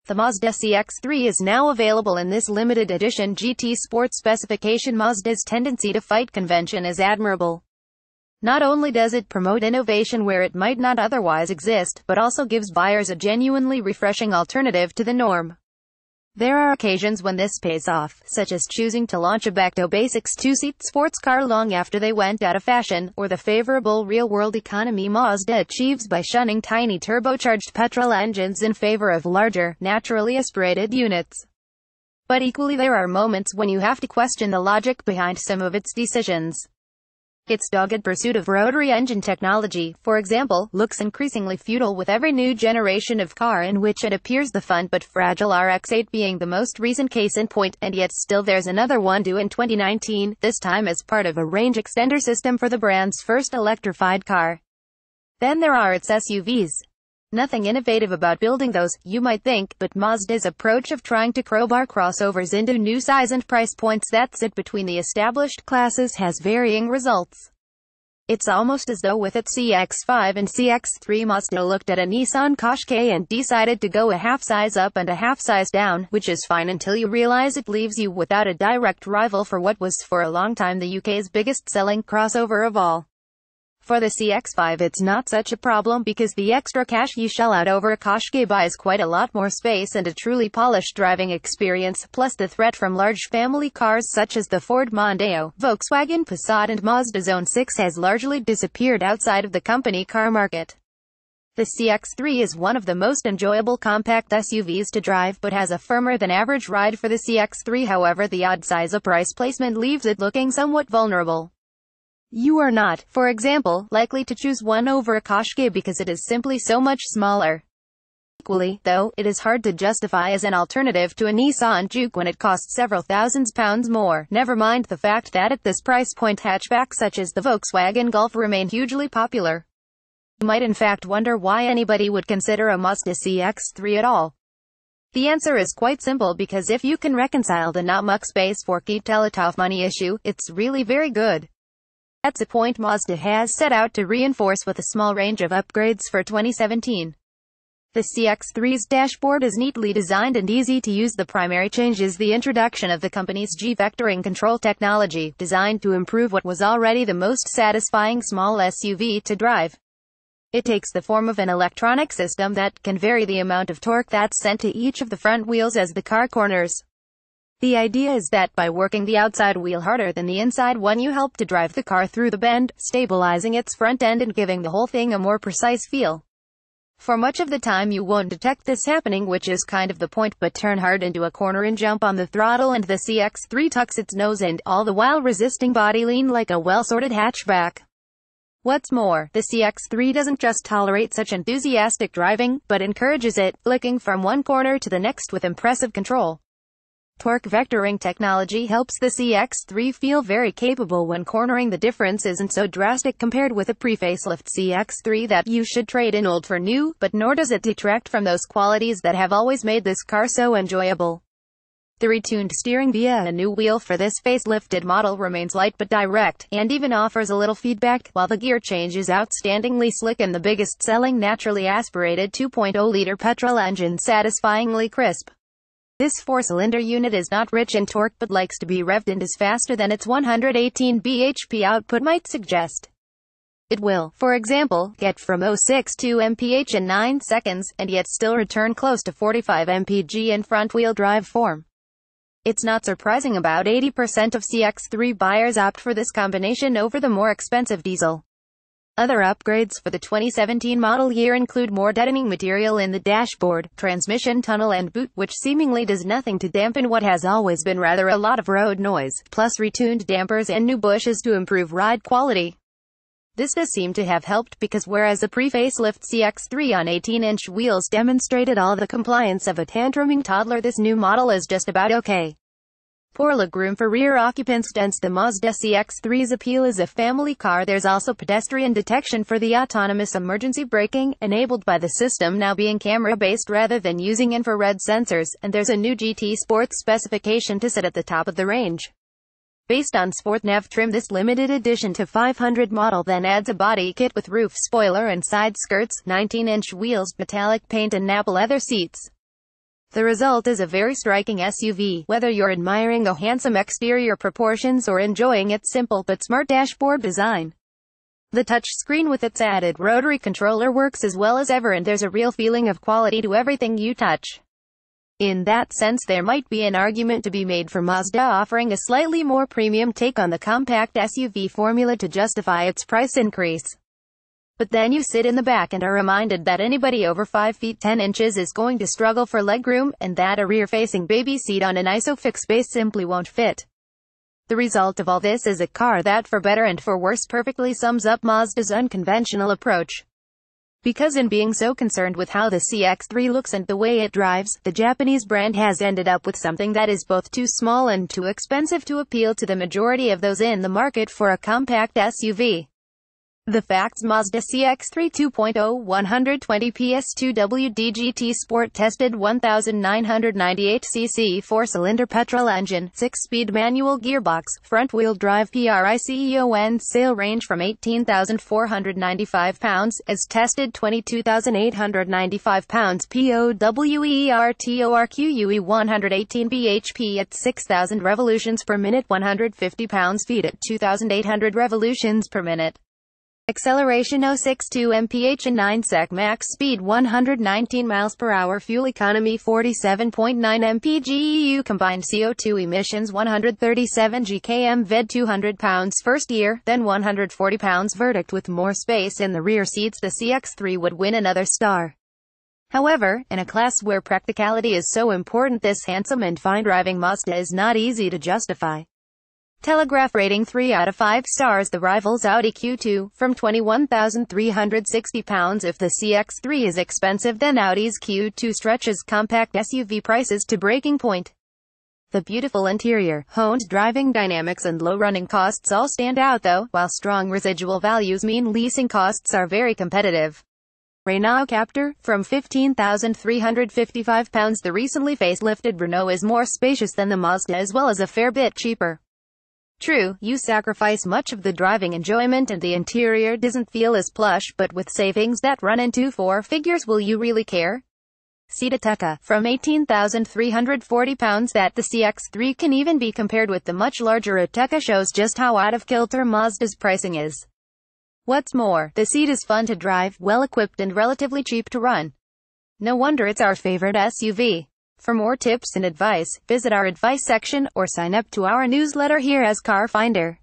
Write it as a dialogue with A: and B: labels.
A: The Mazda CX3 is now available in this limited edition GT Sport specification. Mazda's tendency to fight convention is admirable. Not only does it promote innovation where it might not otherwise exist, but also gives buyers a genuinely refreshing alternative to the norm. There are occasions when this pays off, such as choosing to launch a backtobasics two-seat sports car long after they went out of fashion, or the favorable real-world economy Mazda achieves by shunning tiny turbocharged petrol engines in favor of larger, naturally aspirated units. But equally there are moments when you have to question the logic behind some of its decisions. Its dogged pursuit of rotary engine technology, for example, looks increasingly futile with every new generation of car in which it appears, the fun but fragile RX-8 being the most recent case in point, and yet still there's another one due in 2019, this time as part of a range extender system for the brand's first electrified car. Then there are its SUVs. Nothing innovative about building those, you might think, but Mazda's approach of trying to crowbar crossovers into new size and price points that sit between the established classes has varying results. It's almost as though with its CX5 and CX3 Mazda looked at a Nissan Qashqai and decided to go a half size up and a half size down, which is fine until you realize it leaves you without a direct rival for what was for a long time the UK's biggest selling crossover of all. For the CX5 it's not such a problem because the extra cash you shell out over a Qashqai buys quite a lot more space and a truly polished driving experience, plus the threat from large family cars such as the Ford Mondeo, Volkswagen Passat and Mazda Zone 6 has largely disappeared outside of the company car market. The CX3 is one of the most enjoyable compact SUVs to drive but has a firmer than average ride for the CX3. However, the odd size of price placement leaves it looking somewhat vulnerable. You are not, for example, likely to choose one over a Qashqai because it is simply so much smaller. Equally, though, it is hard to justify as an alternative to a Nissan Juke when it costs several £1000s more, never mind the fact that at this price point hatchbacks such as the Volkswagen Golf remain hugely popular. You might in fact wonder why anybody would consider a Mazda CX3 at all. The answer is quite simple, because if you can reconcile the not much space for keep tell it off money issue, it's really very good. That's a point Mazda has set out to reinforce with a small range of upgrades for 2017. The CX3's dashboard is neatly designed and easy to use. The primary change is the introduction of the company's G-vectoring control technology, designed to improve what was already the most satisfying small SUV to drive. It takes the form of an electronic system that can vary the amount of torque that's sent to each of the front wheels as the car corners. The idea is that by working the outside wheel harder than the inside one, you help to drive the car through the bend, stabilizing its front end and giving the whole thing a more precise feel. For much of the time you won't detect this happening, which is kind of the point, but turn hard into a corner and jump on the throttle and the CX3 tucks its nose in, all the while resisting body lean like a well-sorted hatchback. What's more, the CX3 doesn't just tolerate such enthusiastic driving, but encourages it, flicking from one corner to the next with impressive control. Torque vectoring technology helps the CX3 feel very capable when cornering. The difference isn't so drastic compared with a pre-facelift CX3 that you should trade in old for new, but nor does it detract from those qualities that have always made this car so enjoyable. The retuned steering via a new wheel for this facelifted model remains light but direct, and even offers a little feedback, while the gear change is outstandingly slick and the biggest selling naturally aspirated 2.0-liter petrol engine satisfyingly crisp. This four-cylinder unit is not rich in torque but likes to be revved and is faster than its 118 bhp output might suggest. It will, for example, get from 0 to mph in 9 seconds, and yet still return close to 45 mpg in front-wheel drive form. It's not surprising about 80% of CX3 buyers opt for this combination over the more expensive diesel. Other upgrades for the 2017 model year include more deadening material in the dashboard, transmission tunnel and boot, which seemingly does nothing to dampen what has always been rather a lot of road noise, plus retuned dampers and new bushes to improve ride quality. This does seem to have helped, because whereas the pre-facelift CX3 on 18-inch wheels demonstrated all the compliance of a tantruming toddler, this new model is just about okay. Poor legroom for rear occupants dents the Mazda CX3's appeal as a family car. There's also pedestrian detection for the autonomous emergency braking, enabled by the system now being camera-based rather than using infrared sensors, and there's a new GT Sport specification to sit at the top of the range. Based on Sport Nav trim, this limited edition to 500 model then adds a body kit with roof spoiler and side skirts, 19-inch wheels, metallic paint and nap leather seats. The result is a very striking SUV, whether you're admiring the handsome exterior proportions or enjoying its simple but smart dashboard design. The touchscreen with its added rotary controller works as well as ever, and there's a real feeling of quality to everything you touch. In that sense, there might be an argument to be made for Mazda offering a slightly more premium take on the compact SUV formula to justify its price increase. But then you sit in the back and are reminded that anybody over 5 feet 10 inches is going to struggle for legroom, and that a rear-facing baby seat on an ISOFIX base simply won't fit. The result of all this is a car that, for better and for worse, perfectly sums up Mazda's unconventional approach. Because in being so concerned with how the CX-3 looks and the way it drives, the Japanese brand has ended up with something that is both too small and too expensive to appeal to the majority of those in the market for a compact SUV. The facts: Mazda CX-3 2.0 120 PS2 WD Sport tested 1998 cc 4-cylinder petrol engine, 6-speed manual gearbox, front-wheel drive PRICON, sale range from 18,495 pounds, as tested 22,895 pounds, POWERTORQUE 118 bhp at 6,000 revolutions per minute, 150 pounds-feet at 2,800 revolutions per minute. Acceleration 062 mph and 9 sec. Max speed 119 miles per hour. Fuel economy 47.9 mpg. EU combined CO2 emissions 137 gkm. VED 200 pounds first year, then 140 pounds. Verdict: with more space in the rear seats, the CX-3 would win another star. However, in a class where practicality is so important, this handsome and fine driving Mazda is not easy to justify. Telegraph rating 3 out of 5 stars. The rival's Audi Q2, from £21,360. If the CX-3 is expensive, then Audi's Q2 stretches compact SUV prices to breaking point. The beautiful interior, honed driving dynamics and low running costs all stand out though, while strong residual values mean leasing costs are very competitive. Renault Captur, from £15,355. The recently facelifted Renault is more spacious than the Mazda as well as a fair bit cheaper. True, you sacrifice much of the driving enjoyment and the interior doesn't feel as plush, but with savings that run into 4 figures, will you really care? Seat Ateca, from £18,340. That the CX-3 can even be compared with the much larger Ateca shows just how out of kilter Mazda's pricing is. What's more, the seat is fun to drive, well equipped and relatively cheap to run. No wonder it's our favorite SUV. For more tips and advice, visit our advice section, or sign up to our newsletter here as Car Finder.